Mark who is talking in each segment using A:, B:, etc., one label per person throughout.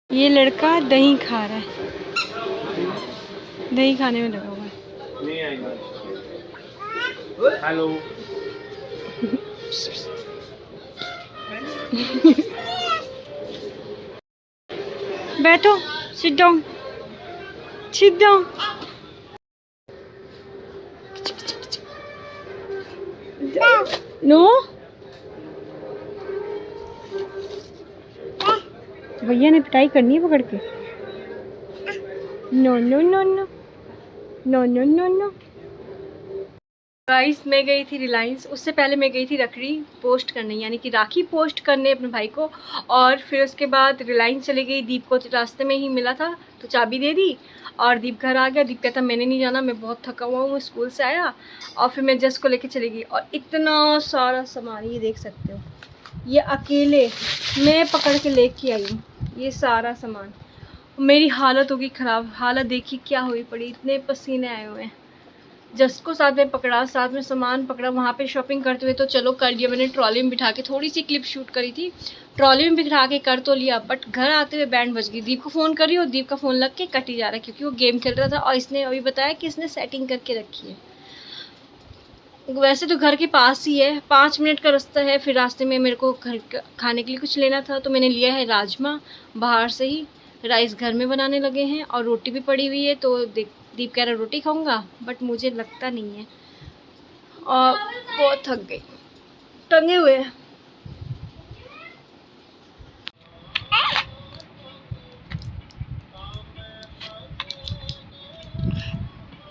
A: ये लड़का दही खा रहा है, दही खाने में लगा हुआ है।
B: नहीं आएगा। हेलो।
A: बैठो, sit down, sit down. No, भैया ने पिटाई करनी है पकड़ के। No no no no no no no no. Guys, मैं गई थी रिलायंस, उससे पहले मैं गई थी रखड़ी पोस्ट करने, यानी कि राखी पोस्ट करने अपने भाई को। और फिर उसके बाद रिलायंस चली गई। दीप को रास्ते में ही मिला था तो चाबी दे दी और दीप घर आ गया। दीप कहता मैंने नहीं जाना, मैं बहुत थका हुआ हूँ, स्कूल से आया। और फिर मैं जस को लेके चली गई और इतना सारा सामान, ये देख सकते हो, ये अकेले मैं पकड़ के लेके आई हूँ ये सारा सामान। मेरी हालत होगी ख़राब, हालत देखी क्या हुई पड़ी, इतने पसीने आए हुए हैं। जस को साथ में पकड़ा, साथ में सामान पकड़ा। वहाँ पे शॉपिंग करते हुए तो चलो कर लिया मैंने, ट्रॉली में बिठा के थोड़ी सी क्लिप शूट करी थी, ट्रॉली में बिठा के कर तो लिया, बट घर आते हुए बैंड बज गई। दीप को फ़ोन करी और दीप का फ़ोन लग के कट ही जा रहा है क्योंकि वो गेम खेल रहा था और इसने अभी बताया कि इसने सेटिंग करके रखी है। वैसे तो घर के पास ही है, 5 मिनट का रास्ता है। फिर रास्ते में मेरे को घर खाने के लिए कुछ लेना था तो मैंने लिया है राजमा बाहर से ही। राइस घर में बनाने लगे हैं और रोटी भी पड़ी हुई है। तो दीप कह रहा रोटी खाऊंगा, बट मुझे लगता नहीं है और बहुत थक गई, टंगे हुए हैं।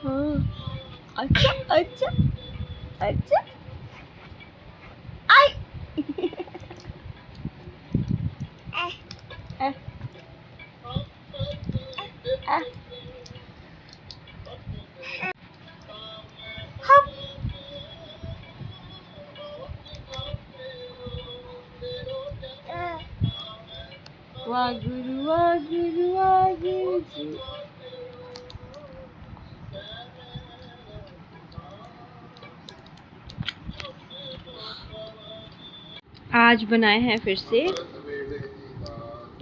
A: हाँ, अच्छा अच्छा अच्छा, आई आ, आ, हाँ। वागुरु वागुरु वागुरु जी। आज बनाए हैं फिर से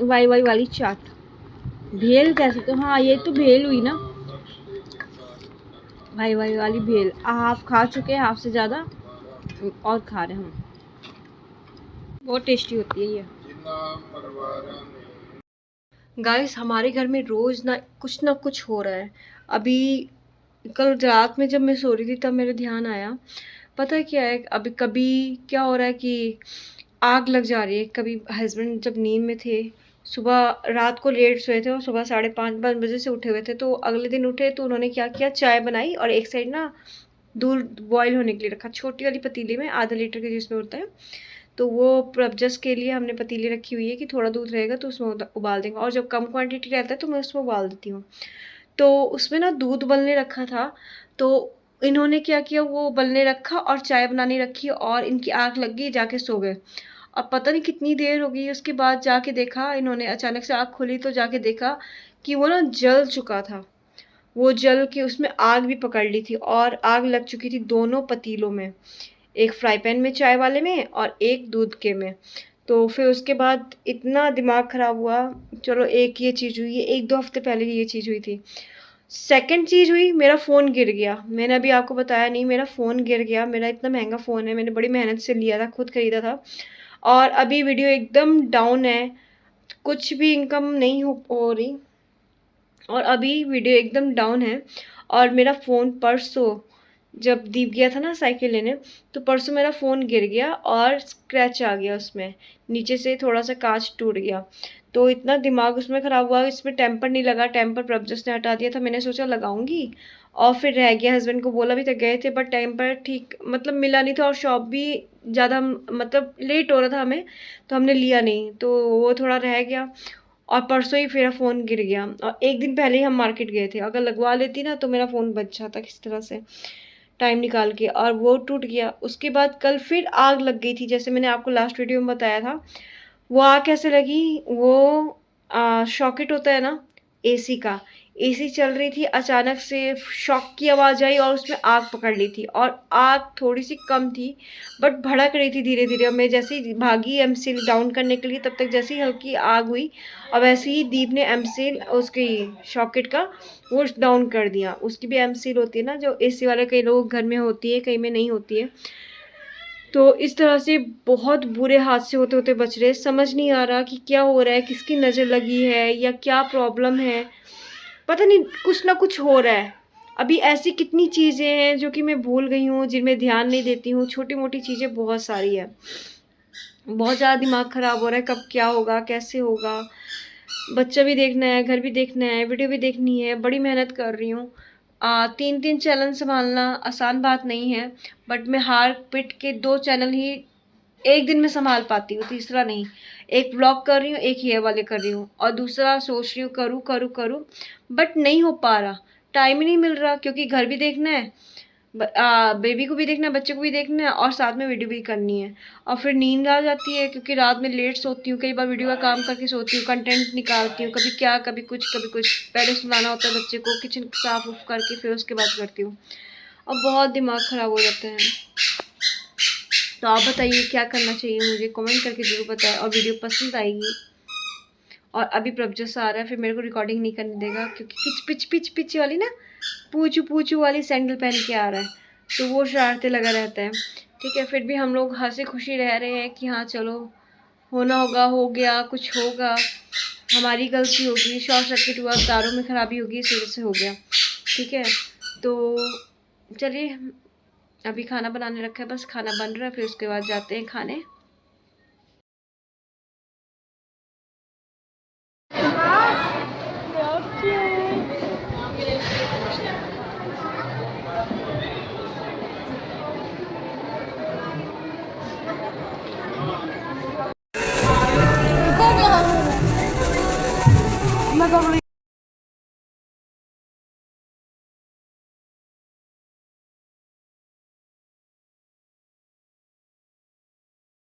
A: वाई वाई वाली चाट, भेल कह सकते हो। हाँ, ये तो भेल हुई ना, भाई भाई वाली भेल। हाफ खा चुके हैं, हाफ से ज़्यादा और खा रहे हैं हम। बहुत टेस्टी होती है ये। गाइस, हमारे घर में रोज़ ना कुछ हो रहा है। अभी कल रात में जब मैं सो रही थी तब मेरे ध्यान आया, पता है क्या है, अभी कभी क्या हो रहा है कि आग लग जा रही है। कभी हस्बैंड जब नींद में थे, सुबह रात को लेट सोए थे और सुबह 5:30 बजे से उठे हुए थे, तो अगले दिन उठे तो उन्होंने क्या किया, चाय बनाई और एक साइड ना दूध बॉईल होने के लिए रखा, छोटी वाली पतीली में, आधा लीटर के जिसमें होता है। तो वो प्रबजस के लिए हमने पतीली रखी हुई है कि थोड़ा दूध रहेगा तो उसमें उबाल देंगे, और जब कम क्वांटिटी रहता है तो मैं उसमें उबाल देती हूँ। तो उसमें ना दूध उबलने रखा था, तो इन्होंने क्या किया, वो उबलने रखा और चाय बनाने रखी और इनकी आँख लग गई, जाके सो गए। अब पता नहीं कितनी देर हो गई, उसके बाद जाके देखा इन्होंने, अचानक से आँख खुली तो जाके देखा कि वो ना जल चुका था। वो जल के उसमें आग भी पकड़ ली थी और आग लग चुकी थी दोनों पतीलों में, एक फ्राई पैन में चाय वाले में और एक दूध के में। तो फिर उसके बाद इतना दिमाग ख़राब हुआ। चलो, एक ये चीज़ हुई है, 1-2 हफ़्ते पहले ही ये चीज़ हुई थी। सेकंड चीज़ हुई, मेरा फ़ोन गिर गया। मैंने अभी आपको बताया नहीं, मेरा फ़ोन गिर गया। मेरा इतना महँगा फ़ोन है, मैंने बड़ी मेहनत से लिया था, खुद खरीदा था और अभी वीडियो एकदम डाउन है, कुछ भी इनकम नहीं हो रही और अभी वीडियो एकदम डाउन है। और मेरा फ़ोन परसों जब दीप गया था ना साइकिल लेने, तो परसों मेरा फ़ोन गिर गया और स्क्रैच आ गया उसमें, नीचे से थोड़ा-सा काँच टूट गया। तो इतना दिमाग उसमें ख़राब हुआ, इसमें टेम्पर नहीं लगा, टेम्पर प्रभजस ने हटा दिया था। मैंने सोचा लगाऊँगी और फिर रह गया, हस्बैंड को बोला भी था, गए थे, बट टेम्पर ठीक मतलब मिला नहीं था और शॉप भी ज़्यादा मतलब लेट हो रहा था हमें, तो हमने लिया नहीं, तो वो थोड़ा रह गया। और परसों ही मेरा फ़ोन गिर गया और 1 दिन पहले ही हम मार्केट गए थे। अगर लगवा लेती ना तो मेरा फ़ोन बच जाता किसी तरह से, टाइम निकाल के, और वो टूट गया। उसके बाद कल फिर आग लग गई थी, जैसे मैंने आपको लास्ट वीडियो में बताया था। वो आग कैसे लगी, वो सॉकेट होता है ना, एसी का। एसी चल रही थी, अचानक से शॉक की आवाज़ आई और उसमें आग पकड़ ली थी, और आग थोड़ी सी कम थी बट भड़क रही थी धीरे धीरे। और मैं जैसे ही भागी एमसील डाउन करने के लिए, तब तक जैसे ही हल्की आग हुई और वैसे ही दीप ने एमसील उसकी सॉकेट का वो डाउन कर दिया। उसकी भी एमसील होती है ना, जो एसी वाले कई लोग घर में होती है, कई में नहीं होती है। तो इस तरह से बहुत बुरे हादसे होते होते बच रहे। समझ नहीं आ रहा कि क्या हो रहा है, किसकी नज़र लगी है या क्या प्रॉब्लम है, पता नहीं, कुछ ना कुछ हो रहा है। अभी ऐसी कितनी चीज़ें हैं जो कि मैं भूल गई हूँ, जिनमें ध्यान नहीं देती हूँ। छोटी मोटी चीज़ें बहुत सारी है। बहुत ज़्यादा दिमाग ख़राब हो रहा है, कब क्या होगा, कैसे होगा। बच्चा भी देखना है, घर भी देखना है, वीडियो भी देखनी है। बड़ी मेहनत कर रही हूँ। 3 चैनल संभालना आसान बात नहीं है, बट मैं हार पिट के 2 चैनल ही एक दिन में संभाल पाती हूँ, तीसरा नहीं। एक व्लॉग कर रही हूँ, एक हेयर वाले कर रही हूँ, और दूसरा सोच रही हूँ करूँ करूँ करूँ, बट नहीं हो पा रहा। टाइम ही नहीं मिल रहा, क्योंकि घर भी देखना है, बेबी को भी देखना है, बच्चे को भी देखना है, और साथ में वीडियो भी करनी है। और फिर नींद आ जाती है, क्योंकि रात में लेट सोती हूँ। कई बार वीडियो का काम करके सोती हूँ, कंटेंट निकालती हूँ, कभी क्या कभी कुछ कभी कुछ। पहले सुलाना होता है बच्चे को, किचन साफ उफ करके फिर उसके बाद करती हूँ। और बहुत दिमाग ख़राब हो जाता है। तो आप बताइए क्या करना चाहिए, मुझे कमेंट करके ज़रूर बताएं। और वीडियो पसंद आएगी। और अभी प्रभजोस आ रहा है, फिर मेरे को रिकॉर्डिंग नहीं करने देगा, क्योंकि किच पिच पिच पिच वाली ना, पूछू पूछू वाली सैंडल पहन के आ रहा है, तो वो शरारतें लगा रहता है। ठीक है, फिर भी हम लोग हंसी खुशी रह रहे हैं कि हाँ चलो, होना होगा, हो गया, कुछ होगा, हमारी गलती होगी, शॉर्ट सर्किट हुआ, तारों में खराबी होगी, इस वजह से हो गया। ठीक है, तो चलिए, अभी खाना बनाने रखा है, बस खाना बन रहा है, फिर उसके बाद जाते हैं खाने।